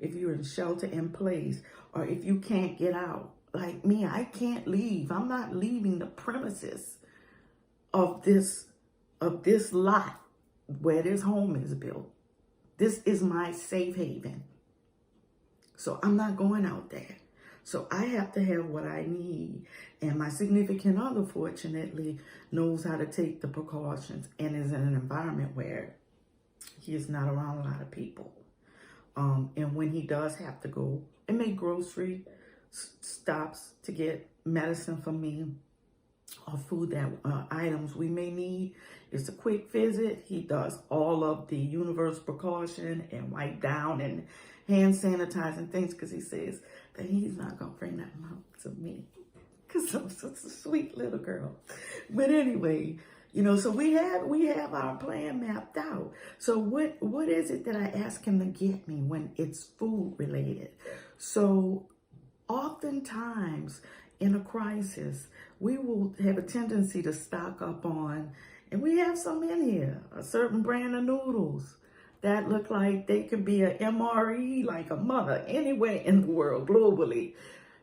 if you're in shelter in place, or if you can't get out. Like me, I can't leave. I'm not leaving the premises of this lot where this home is built. This is my safe haven. So I'm not going out there. So I have to have what I need. And my significant other, fortunately, knows how to take the precautions and is in an environment where he is not around a lot of people. And when he does have to go and make grocery stops to get medicine for me or food that items we may need, it's a quick visit. He does all of the universal precaution and wipe down and hand sanitizing things, because he says that he's not going to bring that up to me because I'm such a sweet little girl. But anyway, you know, so we have our plan mapped out. So what is it that I ask him to get me when it's food related? So oftentimes in a crisis, we will have a tendency to stock up on, and we have some in here, a certain brand of noodles that look like they could be a MRE, like a mother, anywhere in the world, globally.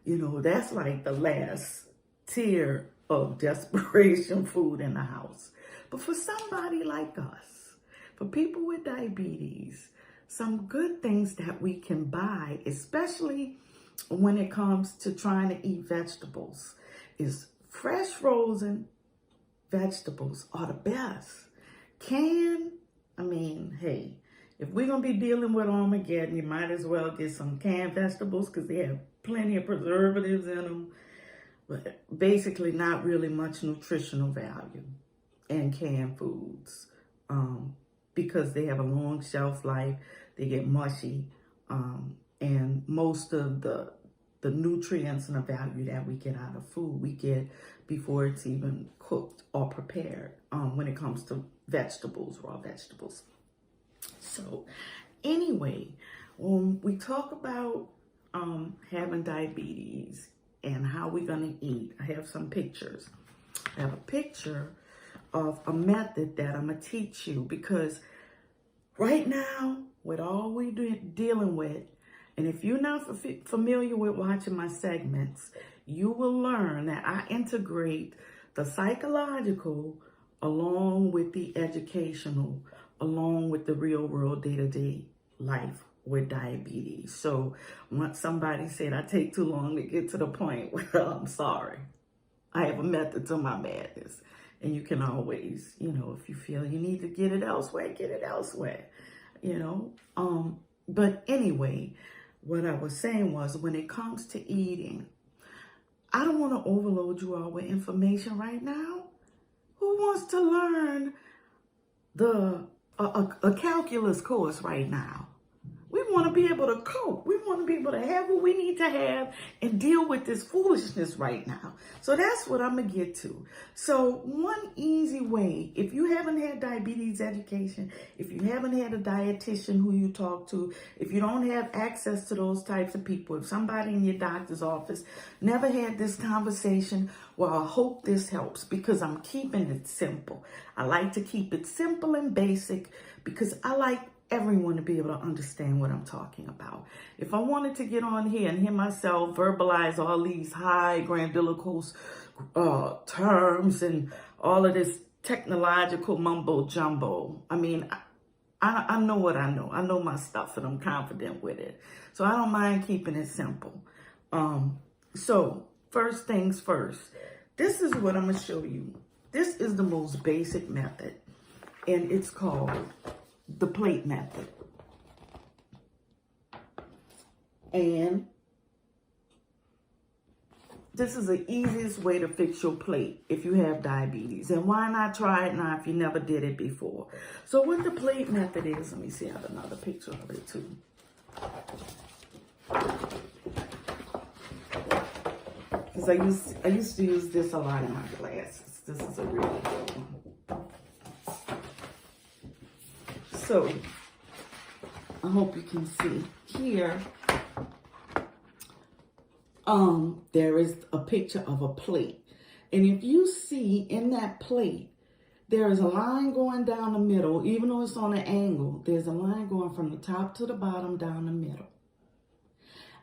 You know, that's like the last tier of desperation food in the house. But for somebody like us, for people with diabetes, some good things that we can buy, especially when it comes to trying to eat vegetables, is fresh frozen vegetables are the best. I mean, hey, if we're going to be dealing with Armageddon, you might as well get some canned vegetables because they have plenty of preservatives in them, but basically not really much nutritional value in canned foods because they have a long shelf life, they get mushy, and most of the nutrients and the value that we get out of food, we get before it's even cooked or prepared when it comes to vegetables, raw vegetables. So anyway, when we talk about having diabetes and how we're going to eat, I have some pictures. I have a picture of a method that I'm going to teach you, because right now, with all we're dealing with, and if you're not familiar with watching my segments, you will learn that I integrate the psychological along with the educational, along with the real world day-to-day life with diabetes. So once somebody said I take too long to get to the point, well, I'm sorry. I have a method to my madness. And you can always, you know, if you feel you need to get it elsewhere, you know. But anyway, what I was saying was, when it comes to eating, I don't want to overload you all with information right now. Who wants to learn a calculus course right now? We want to be able to cope. We want to be able to have what we need to have and deal with this foolishness right now. So that's what I'm going to get to. So one easy way, if you haven't had diabetes education, if you haven't had a dietitian who you talk to, if you don't have access to those types of people, if somebody in your doctor's office never had this conversation, well, I hope this helps, because I'm keeping it simple. I like to keep it simple and basic because I like everyone to be able to understand what I'm talking about. If I wanted to get on here and hear myself verbalize all these high grandiloquent terms and all of this technological mumbo jumbo, I mean, I know what I know. I know my stuff and I'm confident with it. So I don't mind keeping it simple. So first things first, this is what I'm going to show you. This is the most basic method, and it's called the plate method. And this is the easiest way to fix your plate if you have diabetes. And why not try it now if you never did it before? So what the plate method is, let me see, I have another picture of it too. Because I used to use this a lot in my classes. This is a really good one. So, I hope you can see here, there is a picture of a plate. And if you see in that plate, There is a line going down the middle, even though it's on an angle, there's a line going from the top to the bottom down the middle.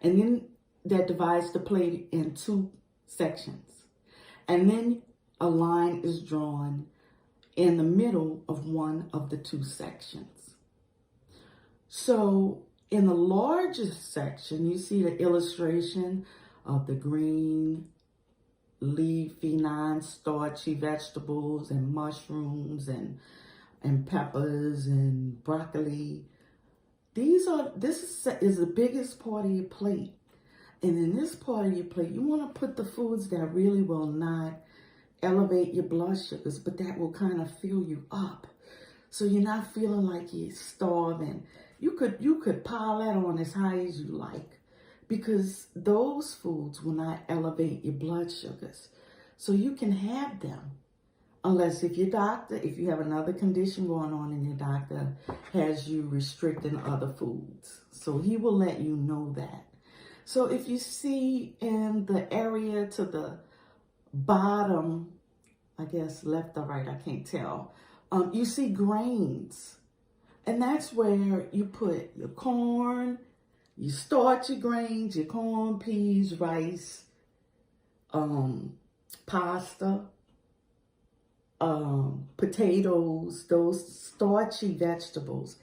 And then that divides the plate in two sections. And then a line is drawn in the middle of one of the two sections. So in the largest section, you see the illustration of the green, leafy, non-starchy vegetables and mushrooms and peppers and broccoli. This is the biggest part of your plate. And in this part of your plate, you want to put the foods that really will not elevate your blood sugars, but that will kind of fill you up. So you're not feeling like you're starving. You could pile that on as high as you like, because those foods will not elevate your blood sugars. So you can have them, unless if you have another condition going on and your doctor has you restricting other foods. So he will let you know that. So if you see in the area to the bottom, I guess left or right, I can't tell, you see grains. And that's where you put your corn, your starchy grains, your corn, peas, rice, pasta, potatoes, those starchy vegetables.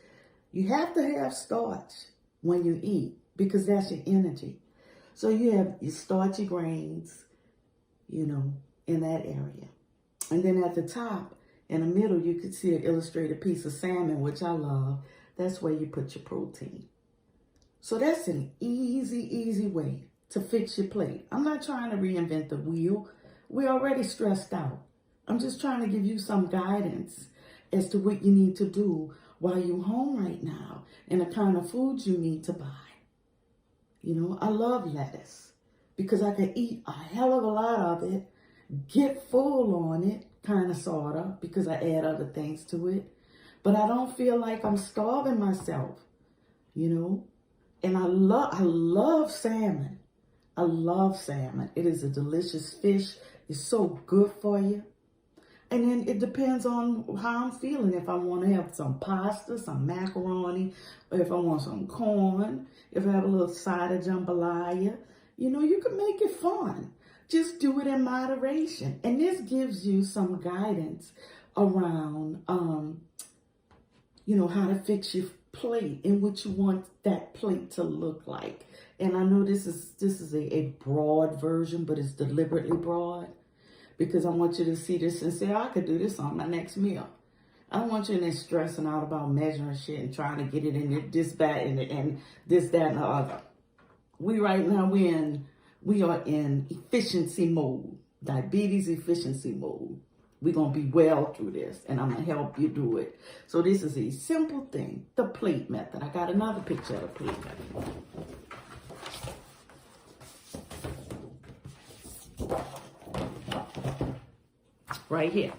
You have to have starch when you eat because that's your energy. So you have your starchy grains, in that area. And then at the top, in the middle, you could see an illustrated piece of salmon, which I love. That's where you put your protein. So that's an easy way to fix your plate. I'm not trying to reinvent the wheel. We're already stressed out. I'm just trying to give you some guidance as to what you need to do while you're home right now and the kind of foods you need to buy. I love lettuce because I can eat a hell of a lot of it, get full on it, kind of, sort of, because I add other things to it. But I don't feel like I'm starving myself, And I love salmon. I love salmon. It is a delicious fish. It's so good for you. And then it depends on how I'm feeling. If I want to have some pasta, some macaroni, or if I want some corn, if I have a little side of jambalaya, you can make it fun. Just do it in moderation. And this gives you some guidance around, how to fix your plate and what you want that plate to look like. And I know this is a broad version, but it's deliberately broad because I want you to see this and say, I could do this on my next meal. I don't want you in there stressing out about measuring shit and trying to get it in this, that, and this, that, and the other. We are in efficiency mode, diabetes efficiency mode. We're going to be well through this, and I'm going to help you do it. So this is a simple thing, the plate method. I got another picture of the plate method. Right here.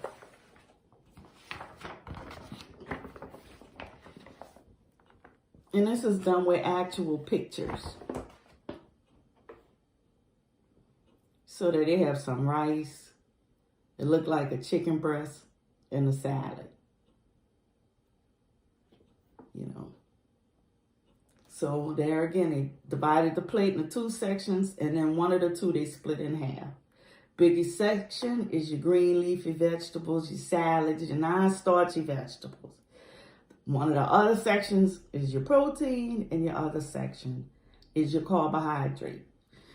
And this is done with actual pictures. So that they have some rice. It looked like a chicken breast and a salad. So there again, they divided the plate into two sections, and then one of the two they split in half. Biggest section is your green leafy vegetables, your salads, your non-starchy vegetables. One of the other sections is your protein, and your other section is your carbohydrate.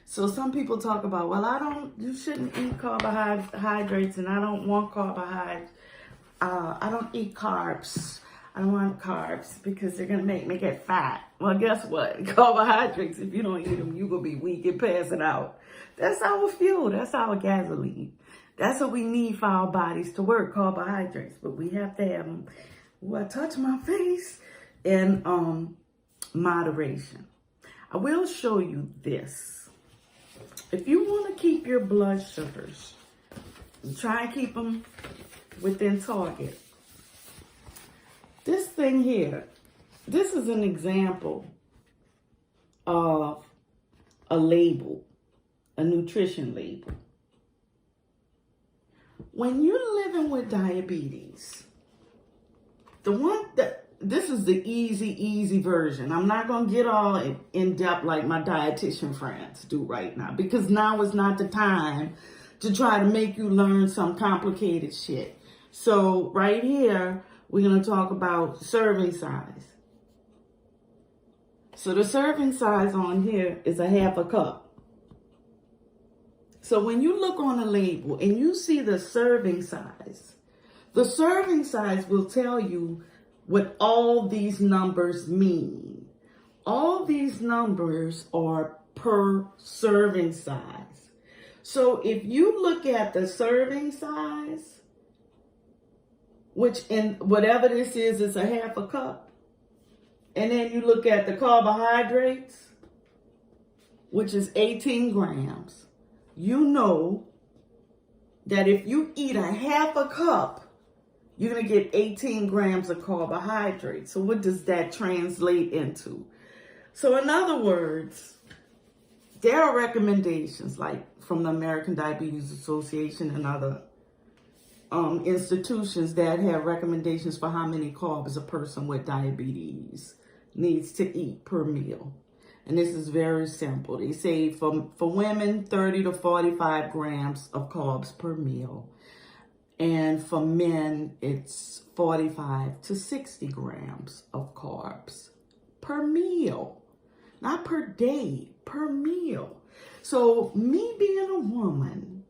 So some people talk about, well, you shouldn't eat carbohydrates, and I don't want carbohydrates. I don't eat carbs. I don't want carbs because they're going to make me get fat. Well, guess what? Carbohydrates, if you don't eat them, you're going to be weak and passing out. That's our fuel. That's our gasoline. That's what we need for our bodies to work, carbohydrates. But we have to have them, I touch my face, in moderation. I will show you this. If you want to keep your blood sugars, try and keep them within target. This thing here, this is an example of a label, a nutrition label. When you're living with diabetes, this is the easy version. I'm not going to get all in depth like my dietitian friends do right now, because now is not the time to try to make you learn some complicated shit. So right here, we're going to talk about serving size. So the serving size on here is a half a cup. So when you look on the label and you see the serving size will tell you what all these numbers mean. All these numbers are per serving size. So if you look at the serving size, which in whatever this is a half a cup, and then you look at the carbohydrates, which is 18 grams, you know that if you eat a half a cup, you're going to get 18 grams of carbohydrates. So what does that translate into? So in other words, there are recommendations like from the American Diabetes Association and other institutions that have recommendations for how many carbs a person with diabetes needs to eat per meal. And this is very simple. They say for women, 30 to 45 grams of carbs per meal. And for men, it's 45 to 60 grams of carbs per meal. Not per day, per meal. So me being a woman,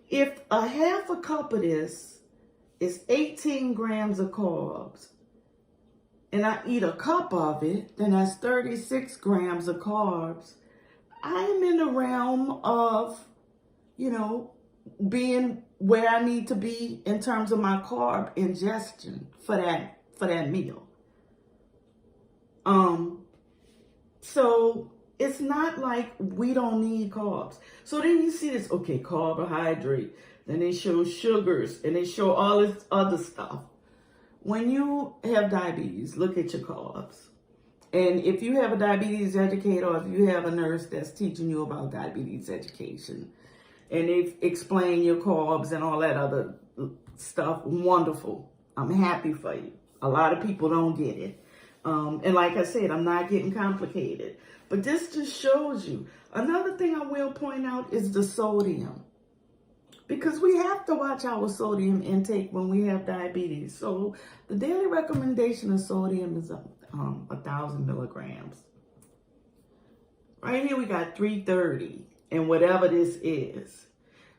if a half a cup of this is 18 grams of carbs, and I eat a cup of it, then that's 36 grams of carbs, I'm in the realm of, being where I need to be in terms of my carb ingestion for that meal. So it's not like we don't need carbs. So then you see this, okay, carbohydrate, then they show sugars, and they show all this other stuff. When you have diabetes, look at your carbs. And if you have a diabetes educator, or if you have a nurse that's teaching you about diabetes education, and they've explained your carbs and all that other stuff, wonderful. I'm happy for you. A lot of people don't get it. And like I said, I'm not getting complicated. But this just shows you. Another thing I will point out is the sodium. Because we have to watch our sodium intake when we have diabetes. So the daily recommendation of sodium is 1,000 milligrams. Right here we got 330 and whatever this is.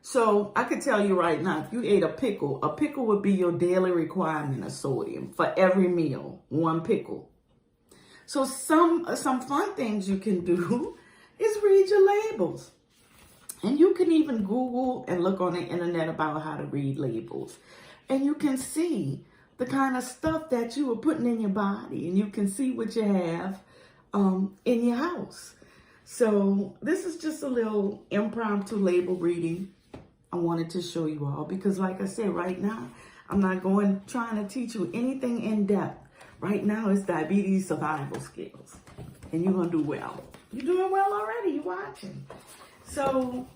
So I could tell you right now, if you ate a pickle would be your daily requirement of sodium for every meal, one pickle. So some fun things you can do is read your labels. And you can even Google and look on the internet about how to read labels. And you can see the kind of stuff that you are putting in your body. And you can see what you have in your house. So this is just a little impromptu label reading I wanted to show you all. Because like I said, right now, I'm not trying to teach you anything in depth. Right now, it's diabetes survival skills. And you're going to do well. You're doing well already. You're watching. So,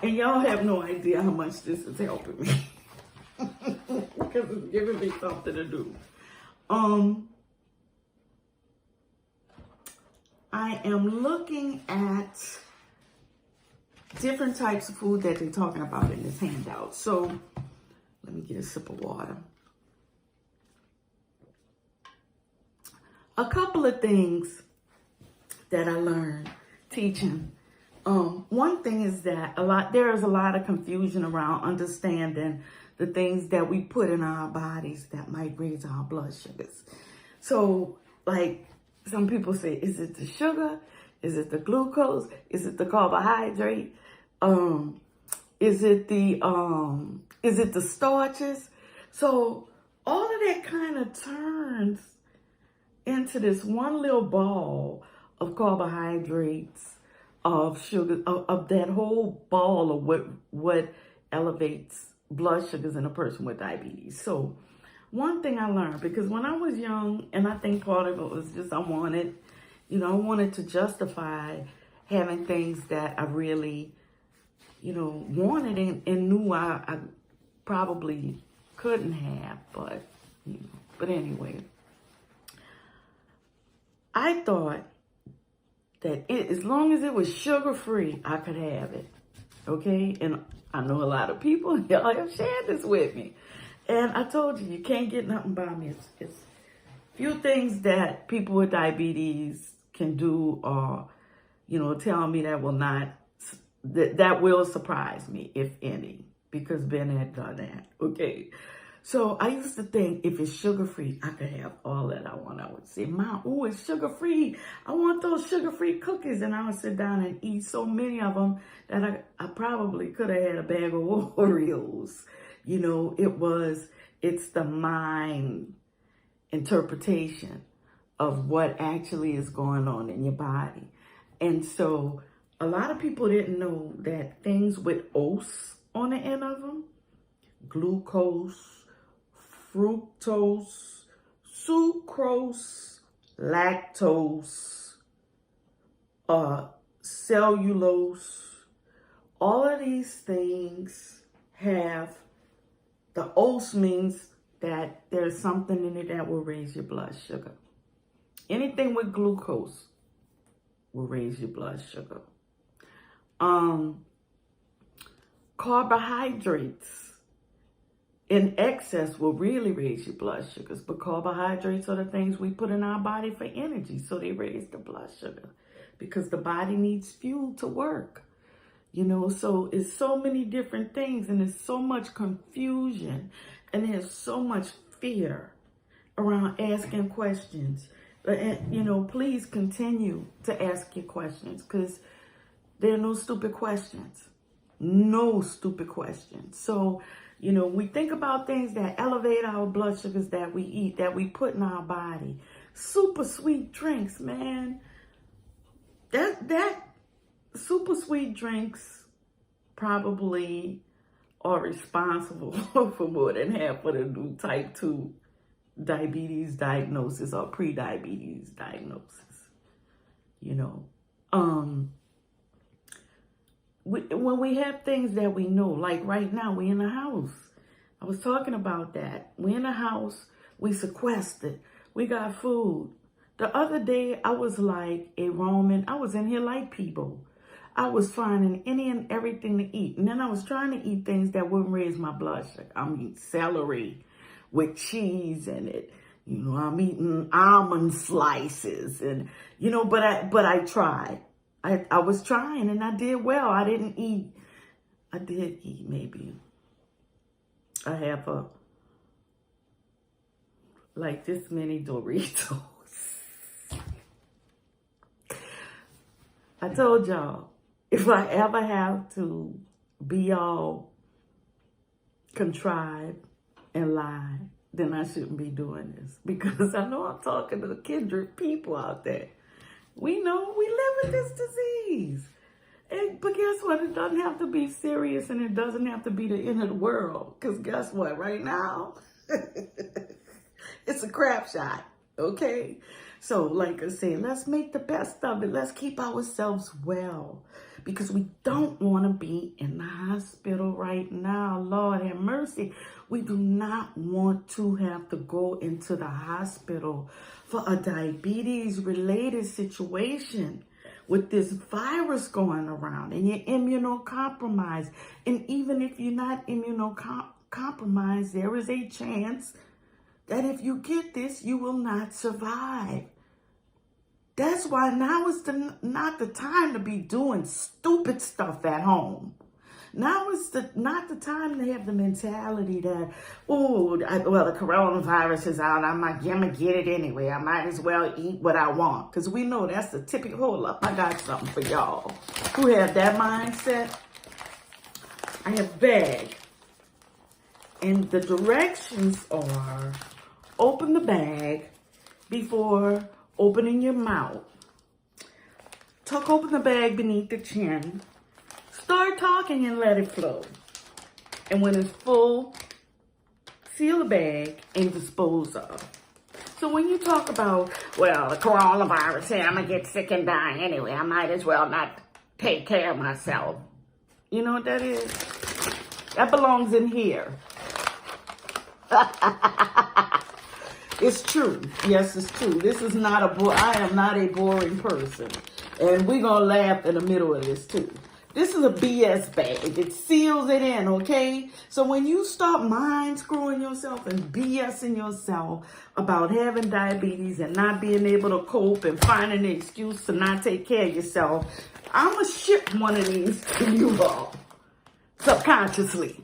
and y'all have no idea how much this is helping me. Because it's giving me something to do. I am looking at different types of food that they're talking about in this handout. So, let me get a sip of water. A couple of things that I learned teaching. One thing is that there is a lot of confusion around understanding the things that we put in our bodies that might raise our blood sugars. So, like some people say, is it the sugar? Is it the glucose? Is it the carbohydrate? Is it the starches? So all of that kind of turns into this one little ball of carbohydrates, of sugar, of that whole ball of what elevates blood sugars in a person with diabetes. So one thing I learned, because when I was young, and I think part of it was just I wanted to justify having things that I really wanted and knew I probably couldn't have, but, but anyway. I thought that as long as it was sugar-free, I could have it, okay? And I know a lot of people, y'all have shared this with me. And I told you can't get nothing by me. It's few things that people with diabetes can do or, tell me that will surprise me, if any, because Ben had done that, okay? So I used to think if it's sugar-free, I could have all that I want. I would say, Mom, oh, it's sugar-free. I want those sugar-free cookies. And I would sit down and eat so many of them that I probably could have had a bag of Oreos. It's the mind interpretation of what actually is going on in your body. And so a lot of people didn't know that things with "ose" on the end of them, glucose, fructose, sucrose, lactose, cellulose, all of these things have, the "ose" means that there's something in it that will raise your blood sugar. Anything with glucose will raise your blood sugar. Carbohydrates in excess will really raise your blood sugars, but carbohydrates are the things we put in our body for energy, so they raise the blood sugar because the body needs fuel to work. So it's so many different things, and there's so much confusion, and there's so much fear around asking questions. And, please continue to ask your questions, because there are no stupid questions. No stupid questions. So, we think about things that elevate our blood sugars that we eat, that we put in our body. Super sweet drinks, man. That super sweet drinks probably are responsible for more than half of the new type 2 diabetes diagnosis or pre-diabetes diagnosis. When we have things that we know, like right now, we in a house. I was talking about that. We in a house, we sequestered, we got food. The other day, I was like a Roman. I was in here like people. I was finding any and everything to eat. And then I was trying to eat things that wouldn't raise my blood sugar. I mean, celery with cheese in it. I'm eating almond slices. And, but I tried. I was trying and I did well. I did eat maybe a half like this many Doritos. I told y'all, if I ever have to be all contrived and lie, then I shouldn't be doing this, because I know I'm talking to kindred people out there. We know we live with this disease. But guess what? It doesn't have to be serious, and it doesn't have to be the end of the world. Because guess what? Right now, it's a crap shot, okay? So like I say, let's make the best of it. Let's keep ourselves well, because we don't want to be in the hospital right now. Lord have mercy. We do not want to have to go into the hospital for a diabetes-related situation with this virus going around, and you're immunocompromised. And even if you're not immunocompromised, there is a chance that if you get this, you will not survive. That's why now is not the time to be doing stupid stuff at home. Now is not the time to have the mentality that, the coronavirus is out. I'm going to get it anyway. I might as well eat what I want. Because we know that's the typical, hold up, I got something for y'all who have that mindset. I have a bag. And the directions are, open the bag before opening your mouth. Tuck open the bag beneath the chin. Start talking and let it flow. And when it's full, seal the bag and dispose of. So when you talk about, the coronavirus, I'm going to get sick and die anyway, I might as well not take care of myself. You know what that is? That belongs in here. It's true. Yes, it's true. This is not I am not a boring person. And we're going to laugh in the middle of this too. This is a BS bag. It seals it in, okay? So when you start mind screwing yourself and BSing yourself about having diabetes and not being able to cope and finding an excuse to not take care of yourself, I'm going to ship one of these to you all subconsciously.